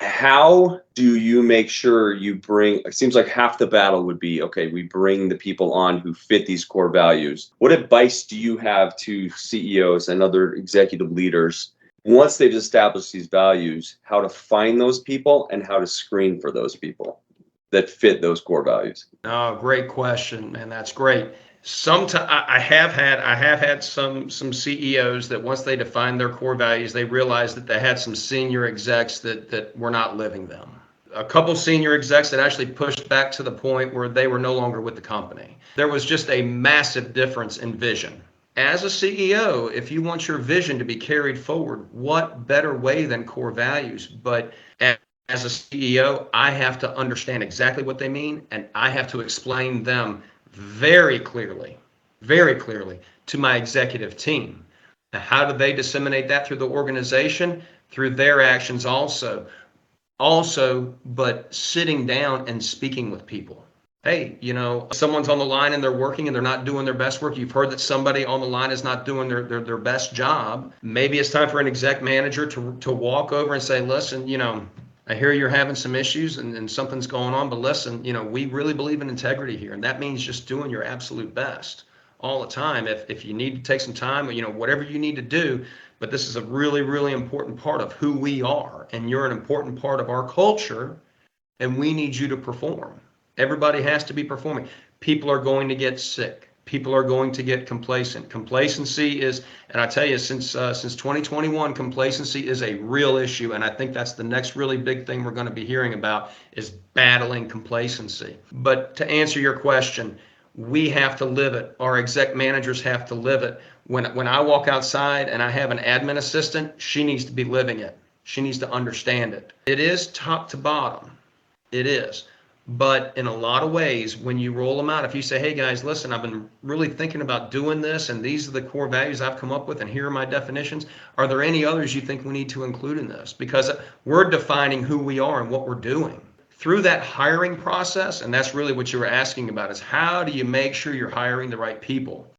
How do you make sure you bring it seems like half the battle would be, okay, we bring the people on who fit these core values. What advice do you have to CEOs and other executive leaders once they've established these values, how to find those people and how to screen for those people that fit those core values? Oh, great question, man. That's great. Sometimes I have had some CEOs that once they defined their core values, they realized that they had some senior execs that were not living them. A couple senior execs that actually pushed back to the point where they were no longer with the company. There was just a massive difference in vision. As a CEO, if you want your vision to be carried forward, what better way than core values? But as a CEO, I have to understand exactly what they mean, and I have to explain them very clearly to my executive team. Now, how do they disseminate that through the organization? Through their actions also. But sitting down and speaking with people. Hey, someone's on the line and they're working and they're not doing their best work. You've heard that somebody on the line is not doing their best job. Maybe it's time for an exec manager to walk over and say, listen, I hear you're having some issues and something's going on, but listen, we really believe in integrity here. And that means just doing your absolute best all the time. If you need to take some time, whatever you need to do, but this is a really, really important part of who we are. And you're an important part of our culture, and we need you to perform. Everybody has to be performing. People are going to get sick. People are going to get complacent. Complacency is, and I tell you, since 2021, complacency is a real issue, and I think that's the next really big thing we're going to be hearing about is battling complacency. But to answer your question, we have to live it. Our exec managers have to live it. When I walk outside and I have an admin assistant, she needs to be living it. She needs to understand it. It is top to bottom. It is. But in a lot of ways, when you roll them out, if you say, hey guys, listen, I've been really thinking about doing this, and these are the core values I've come up with, and here are my definitions. Are there any others you think we need to include in this? Because we're defining who we are and what we're doing. Through that hiring process, and that's really what you were asking about, is how do you make sure you're hiring the right people?